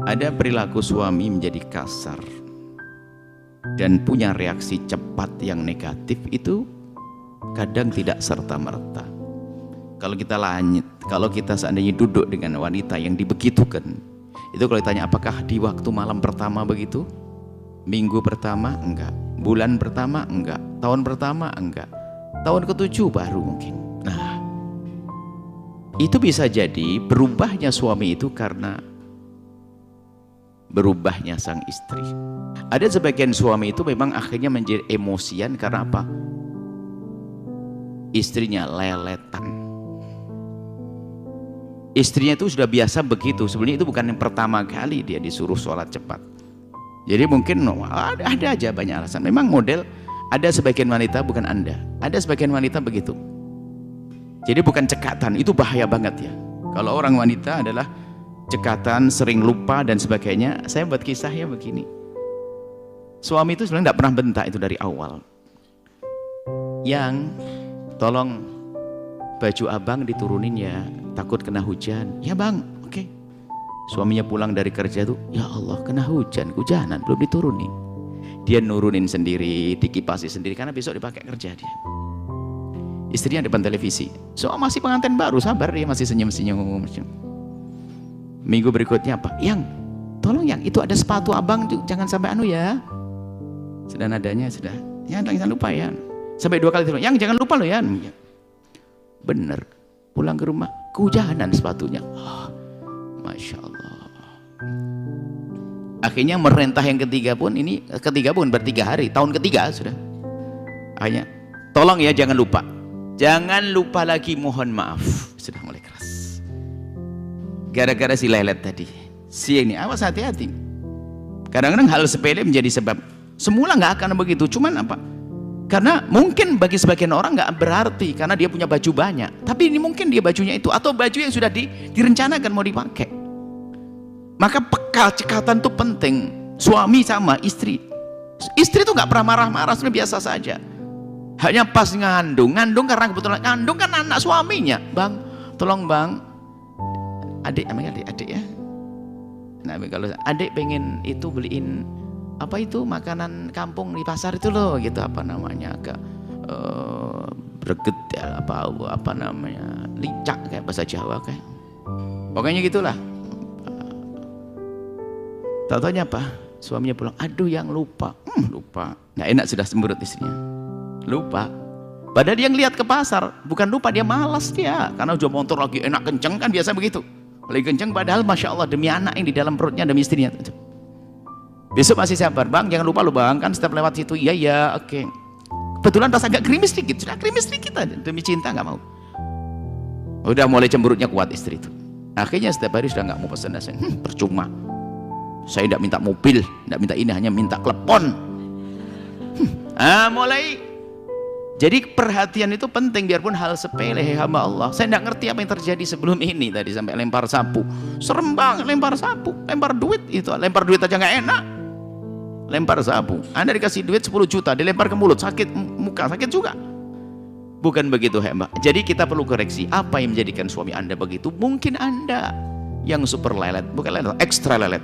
Ada perilaku suami menjadi kasar dan punya reaksi cepat yang negatif itu kadang tidak serta-merta. Kalau kita seandainya duduk dengan wanita yang dibegitukan, itu kalau ditanya apakah di waktu malam pertama begitu, minggu pertama enggak, bulan pertama enggak, tahun pertama enggak, tahun ke-7 baru mungkin. Nah, itu bisa jadi berubahnya suami itu karena berubahnya sang istri. Ada sebagian suami itu memang akhirnya menjadi emosian karena apa? Istrinya leletan. Istrinya itu sudah biasa begitu. Sebenarnya itu bukan yang pertama kali dia disuruh sholat cepat. Jadi mungkin ada aja banyak alasan. Memang model ada sebagian wanita, bukan Anda. Ada sebagian wanita begitu. Jadi bukan cekatan, itu bahaya banget ya. Kalau orang wanita adalah cekatan, sering lupa dan sebagainya. Saya buat kisahnya begini. Suami itu sebenarnya tidak pernah bentak itu dari awal. Yang tolong baju abang diturunin ya, takut kena hujan. Ya bang, oke. Suaminya pulang dari kerja tuh, ya Allah kena hujanan belum diturunin. Dia nurunin sendiri, dikipasi sendiri karena besok dipakai kerja dia. Istrinya depan televisi. Masih pengantin baru, sabar dia masih senyum-senyum. Minggu berikutnya apa? Yang tolong yang itu ada sepatu abang jangan sampai ya. Sudah nadanya sudah. Ya jangan lupa ya. Sampai 2 kali terus. Yang jangan lupa loh ya. Bener. Pulang ke rumah kehujanan sepatunya. Oh, Masya Allah. Akhirnya merentah yang ketiga pun bertiga hari. Tahun ketiga sudah. Akhirnya tolong ya jangan lupa. Jangan lupa lagi, mohon maaf. Sudah mulai keras. Gara-gara si lelet tadi. Si ini awas hati-hati. Kadang-kadang hal sepele menjadi sebab. Semula nggak akan begitu, cuman apa? Karena mungkin bagi sebagian orang nggak berarti karena dia punya baju banyak. Tapi ini mungkin dia bajunya itu atau baju yang sudah direncanakan mau dipakai. Maka peka cekatan itu penting. Suami sama istri. Istri itu nggak pernah marah-marah, sudah biasa saja. Hanya pas ngandung karena kebetulan ngandung kan anak suaminya. Bang, tolong bang. Adik ya. Nah kalau adik pengen itu beliin apa itu makanan kampung di pasar itu loh gitu, apa namanya agak breget ya, apa namanya licak kayak bahasa Jawa kayak pokoknya gitulah. Tahu-taunya apa, suaminya pulang, aduh yang lupa nggak enak, sudah cemberut istrinya, lupa. Padahal dia ngeliat ke pasar, bukan lupa, dia malas dia karena udah motor lagi enak kenceng kan, biasa begitu lagi kenceng, padahal Masya Allah demi anak yang di dalam perutnya, demi istrinya. Besok masih sabar, bang jangan lupa lo bang, kan setiap lewat situ, iya oke. Kebetulan pas agak krimis sedikit, sudah krimis sedikit aja, demi cinta nggak mau. Udah mulai cemberutnya kuat istri itu. Akhirnya setiap hari sudah nggak mau pesan nasi. Percuma, saya tidak minta mobil, tidak minta ini, hanya minta klepon. Mulai. Jadi perhatian itu penting, biarpun hal sepele, hamba Allah. Saya tidak ngerti apa yang terjadi sebelum ini tadi, sampai lempar sapu, serem banget lempar sapu, lempar duit itu, lempar duit aja nggak enak. Lempar sapu, Anda dikasih duit 10 juta, dilempar ke mulut, sakit muka, sakit juga. Bukan begitu hamba. Jadi kita perlu koreksi, apa yang menjadikan suami Anda begitu? Mungkin Anda yang super lelet, bukan lelet, ekstra lelet,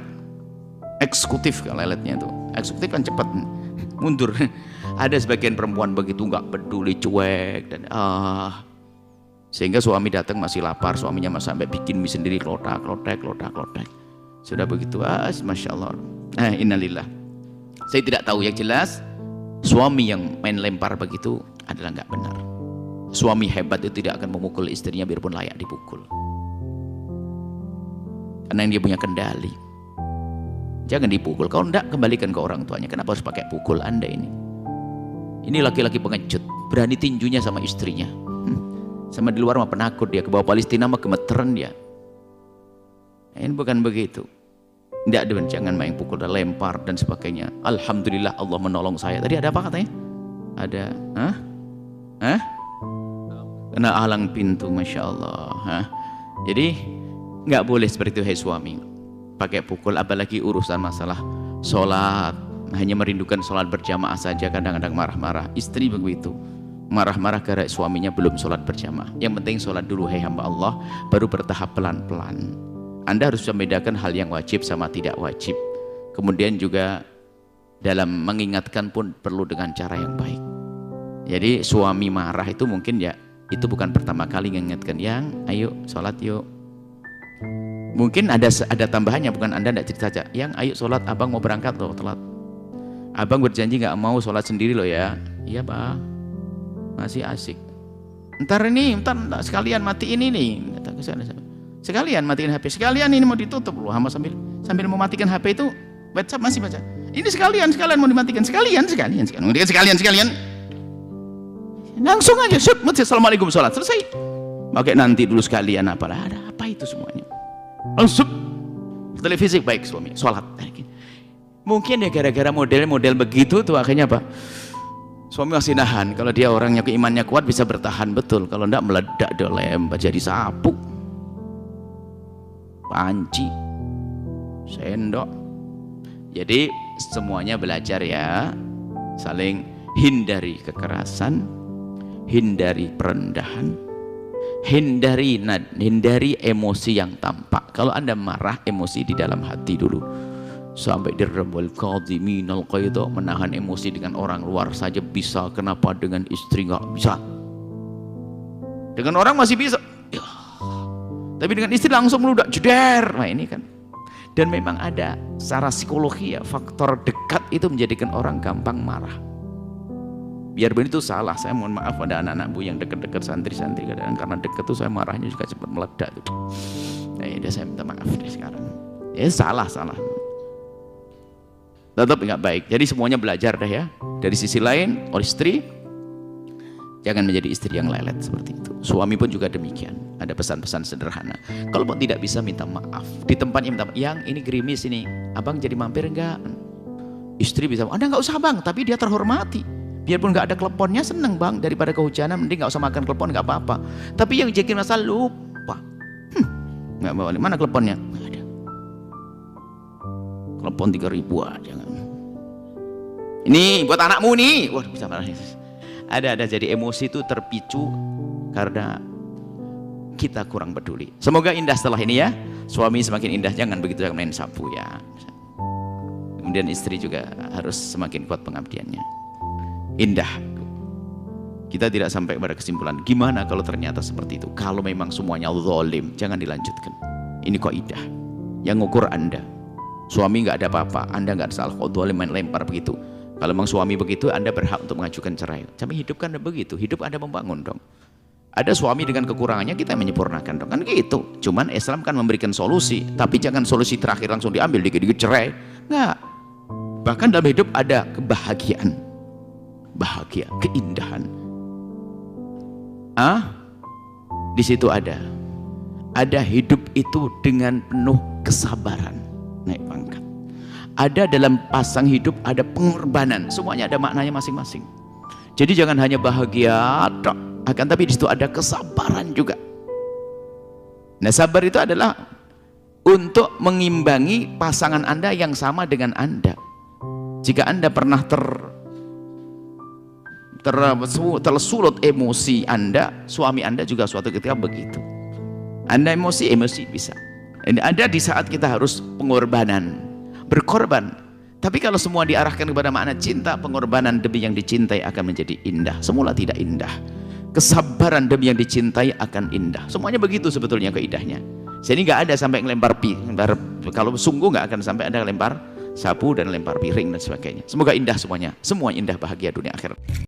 eksekutif kan leletnya itu. Eksekutif kan cepat mundur. Ada sebagian perempuan begitu, nggak peduli, cuek dan sehingga suami datang masih lapar, suaminya masih sampai bikin mie sendiri, klotak. Sudah begitu, Masya Allah. Innalillah. Saya tidak tahu, yang jelas suami yang main lempar begitu adalah nggak benar. Suami hebat itu tidak akan memukul istrinya biarpun layak dipukul, karena dia punya kendali. Jangan dipukul, kalau enggak kembalikan ke orang tuanya. Kenapa harus pakai pukul Anda ini? Ini laki-laki pengecut, berani tinjunya sama istrinya. Sama di luar mah penakut dia, ke bawah Palestina mah gemeteran dia. Ini bukan begitu. Tidak, jangan main pukul dan lempar dan sebagainya. Alhamdulillah Allah menolong saya. Tadi ada apa katanya? Ada, kena halang pintu, Masya Allah. Jadi nggak boleh seperti itu, hai suami. Pakai pukul, apalagi urusan masalah sholat. Hanya merindukan sholat berjamaah saja, kadang-kadang marah-marah. Istri begitu, marah-marah karena suaminya belum sholat berjamaah. Yang penting sholat dulu, hai hamba Allah, baru bertahap pelan-pelan. Anda harus membedakan hal yang wajib sama tidak wajib. Kemudian juga dalam mengingatkan pun perlu dengan cara yang baik. Jadi suami marah itu mungkin ya, itu bukan pertama kali mengingatkan, yang ayo sholat yuk. Mungkin ada tambahannya, bukan Anda tidak cerita saja, yang ayo sholat, abang mau berangkat loh, telat. Abang berjanji nggak mau sholat sendiri loh ya. Iya Pak, masih asik. Ntar sekalian matiin ini. Sekalian matiin HP, sekalian ini mau ditutup loh, hamba sambil mau matikan HP itu WhatsApp masih baca. Ini sekalian mau dimatikan, sekalian. Langsung aja, assalamualaikum, sholat selesai. Pakai nanti dulu sekalian, apalah, ada apa itu semuanya. Langsung televisi baik suami, sholat. Mungkin ya gara-gara model begitu tuh akhirnya apa? Suami masih nahan. Kalau dia orangnya keimannya kuat bisa bertahan betul. Kalau enggak meledak lempar jadi sapu, panci, sendok. Jadi semuanya belajar ya, saling hindari kekerasan, hindari perendahan, hindari emosi yang tampak. Kalau Anda marah, emosi di dalam hati dulu. Sampai diremul qadhiminal qaidha, menahan emosi dengan orang luar saja bisa, kenapa dengan istri nggak bisa? Dengan orang masih bisa ya, tapi dengan istri langsung meludak jeder. Nah ini kan, dan memang ada secara psikologi ya, faktor dekat itu menjadikan orang gampang marah. Biarpun itu salah, saya mohon maaf pada anak-anak Bu yang dekat-dekat santri-santri, kadang karena dekat tuh saya marahnya juga cepat meledak tuh. Nah ya saya minta maaf deh sekarang, ya salah tetap nggak baik. Jadi semuanya belajar deh ya. Dari sisi lain, istri jangan menjadi istri yang lelet seperti itu. Suami pun juga demikian. Ada pesan-pesan sederhana. Kalau pun tidak bisa, minta maaf. Di tempatnya minta maaf. Yang ini gerimis ini, abang jadi mampir enggak? Istri bisa, Anda nggak usah bang, tapi dia terhormati. Biarpun nggak ada kleponnya, seneng bang. Daripada kehujanan, mending nggak usah makan klepon, nggak apa-apa. Tapi yang jadi masalah lupa. Nggak bawa, mana kleponnya? Nggak ada. Klepon 3.000 aja. Ini buat anakmu nih. Waduh, bisa marah. Ada jadi emosi itu terpicu karena kita kurang peduli. Semoga indah setelah ini ya. Suami semakin indah, jangan begitu main sapu ya. Kemudian istri juga harus semakin kuat pengabdiannya. Indah. Kita tidak sampai pada kesimpulan gimana kalau ternyata seperti itu. Kalau memang semuanya zalim, jangan dilanjutkan. Ini kok indah. Yang ngukur Anda. Suami nggak ada apa-apa, Anda nggak ada salah, kok zalim main lempar begitu. Kalau memang suami begitu, Anda berhak untuk mengajukan cerai. Tapi hidup kan begitu, hidup Anda membangun dong. Ada suami dengan kekurangannya, kita menyempurnakan dong, kan gitu. Cuman Islam kan memberikan solusi, tapi jangan solusi terakhir langsung diambil, dikit-dikit cerai. Enggak. Bahkan dalam hidup ada kebahagiaan, bahagia, keindahan. Di situ ada hidup itu dengan penuh kesabaran, naik pangkat. Ada dalam pasang hidup ada pengorbanan, semuanya ada maknanya masing-masing. Jadi jangan hanya bahagia tok, akan tapi di situ ada kesabaran juga. Nah, sabar itu adalah untuk mengimbangi pasangan Anda yang sama dengan Anda. Jika Anda pernah tersulut emosi Anda, suami Anda juga suatu ketika begitu. Anda emosi bisa. Ini ada di saat kita harus pengorbanan, berkorban. Tapi kalau semua diarahkan kepada makna cinta, pengorbanan demi yang dicintai akan menjadi indah. Semula tidak indah. Kesabaran demi yang dicintai akan indah. Semuanya begitu sebetulnya keindahnya. Jadi nggak ada sampai ngelempar kalau sungguh nggak akan sampai ada lempar sapu dan lempar piring dan sebagainya. Semoga indah semuanya. Semua indah, bahagia dunia akhirat.